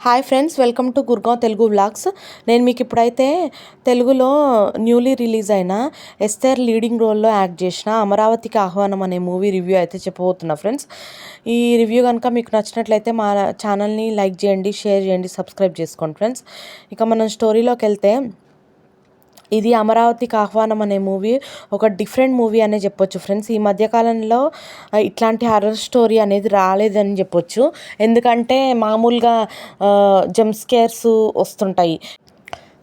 Hi friends, welcome to Gurgaon Telugu vlogs. నేను మీకు ఇప్పుడైతే తెలుగులో న్యూలీ రిలీజ్ అయిన ఎస్తేర్ లీడింగ్ రోల్లో యాక్ట్ చేసిన అమరావతికి ఆహ్వానం అనే మూవీ రివ్యూ అయితే చెప్పబోతున్నా ఫ్రెండ్స్. ఈ రివ్యూ కనుక మీకు నచ్చినట్లయితే మా ఛానల్ని లైక్ చేయండి, షేర్ చేయండి, సబ్స్క్రైబ్ చేసుకోండి ఫ్రెండ్స్. ఇక మనం స్టోరీలోకి వెళ్తే, ఇది అమరావతికి ఆహ్వానం అనే మూవీ ఒక డిఫరెంట్ మూవీ అనే చెప్పొచ్చు ఫ్రెండ్స్. ఈ మధ్యకాలంలో ఇట్లాంటి హర్రర్ స్టోరీ అనేది రాలేదని చెప్పొచ్చు. ఎందుకంటే మామూలుగా జంప్ స్కేర్స్ వస్తుంటాయి,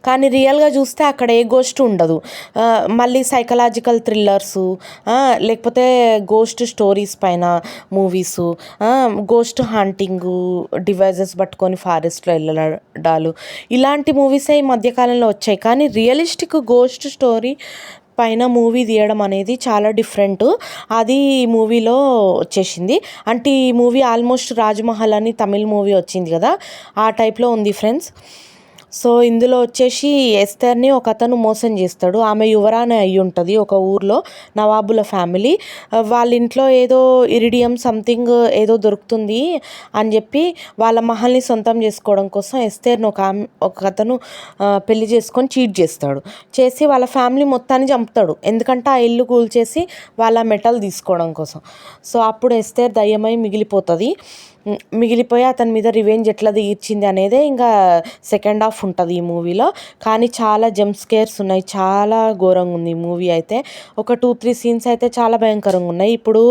కానీ రియల్గా చూస్తే అక్కడ ఏ గోస్ట్ ఉండదు. మళ్ళీ సైకలాజికల్ థ్రిల్లర్సు, లేకపోతే గోస్ట్ స్టోరీస్ పైన మూవీసు, గోస్ట్ హంటింగు, డివైజెస్ పట్టుకొని ఫారెస్ట్లో వెళ్ళడాలు, ఇలాంటి మూవీసే ఈ మధ్యకాలంలో వచ్చాయి. కానీ రియలిస్టిక్ గోస్ట్ స్టోరీ పైన మూవీ తీయడం అనేది చాలా డిఫరెంట్. అది ఈ మూవీలో వచ్చేసింది. అంటే ఈ మూవీ ఆల్మోస్ట్ రాజ్మహల్ అని తమిళ్ మూవీ వచ్చింది కదా, ఆ టైప్లో ఉంది ఫ్రెండ్స్. సో ఇందులో వచ్చేసి ఎస్తేర్ని ఒక అతను మోసం చేస్తాడు. ఆమె యువరాణి అయి ఉంటుంది ఒక ఊర్లో, నవాబుల ఫ్యామిలీ. వాళ్ళ ఇంట్లో ఏదో ఇరిడియం సంథింగ్ ఏదో దొరుకుతుంది అని చెప్పి వాళ్ళ మహల్ని సొంతం చేసుకోవడం కోసం ఎస్తేర్ని ఒక అతను పెళ్లి చేసుకొని చీట్ చేసి వాళ్ళ ఫ్యామిలీ మొత్తాన్ని చంపుతాడు. ఎందుకంటే ఆ ఇల్లు కూల్చేసి వాళ్ళ మెటల్ తీసుకోవడం కోసం. సో అప్పుడు ఎస్తేర్ దయ్యమై మిగిలిపోయి అతని మీద రివెంజ్ ఎట్లా తీర్చింది అనేదే ఇంకా సెకండ్ హాఫ్ ఉంటుంది ఈ మూవీలో. కానీ చాలా జంప్ స్కేర్స్ ఉన్నాయి, చాలా ఘోరంగా ఉంది ఈ మూవీ అయితే. ఒక 2-3 సీన్స్ అయితే చాలా భయంకరంగా ఉన్నాయి. ఇప్పుడు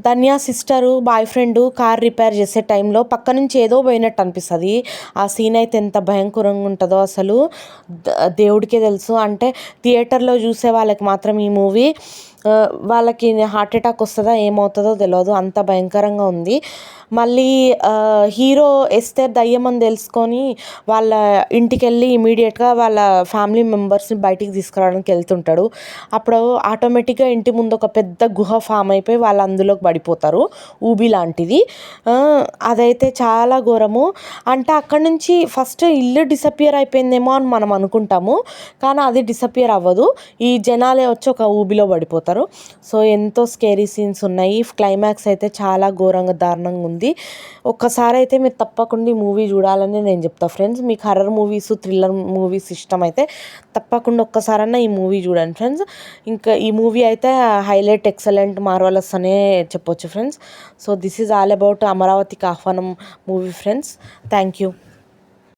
Dhanya sister boyfriend car repair చేసే టైంలో పక్క నుంచి ఏదో పోయినట్టు అనిపిస్తుంది. ఆ సీన్ అయితే ఎంత భయంకరంగా ఉంటుందో అసలు దేవుడికే తెలుసు. అంటే థియేటర్లో చూసే వాళ్ళకి మాత్రం ఈ మూవీ వాళ్ళకి హార్ట్ అటాక్ వస్తుందా ఏమవుతుందో తెలియదు, అంత భయంకరంగా ఉంది. మళ్ళీ హీరో ఎస్తేర్ దయ్యం అని తెలుసుకొని వాళ్ళ ఇంటికి వెళ్ళి ఇమీడియట్గా వాళ్ళ ఫ్యామిలీ మెంబర్స్ని బయటికి తీసుకురావడానికి వెళ్తుంటాడు. అప్పుడు ఆటోమేటిక్గా ఇంటి ముందు ఒక పెద్ద గుహ ఫామ్ అయిపోయి వాళ్ళు అందులోకి పడిపోతారు, ఊబి లాంటిది. అదైతే చాలా ఘోరము. అంటే అక్కడ నుంచి ఫస్ట్ ఇల్లు డిసపియర్ అయిపోయిందేమో అని మనం అనుకుంటాము, కానీ అది డిసపియర్ అవ్వదు. ఈ జనాలే వచ్చి ఒక ఊబిలో పడిపోతారు. సో ఎంతో స్కేరీ సీన్స్ ఉన్నాయి. క్లైమాక్స్ అయితే చాలా ఘోరంగా దారుణంగా ఉంది. ఒక్కసారి అయితే మీరు తప్పకుండా ఈ మూవీ చూడాలని నేను చెప్తాను ఫ్రెండ్స్. మీకు హర్రర్ మూవీస్, థ్రిల్లర్ మూవీస్ ఇష్టం అయితే తప్పకుండా ఒక్కసారన్నా ఈ మూవీ చూడండి ఫ్రెండ్స్. ఇంకా ఈ మూవీ అయితే హైలైట్, ఎక్సలెంట్, మార్వలస్ అనే చెప్పొచ్చు friends. So this is all about అమరావతికి ఆహ్వానం మూవీ ఫ్రెండ్స్. Thank you.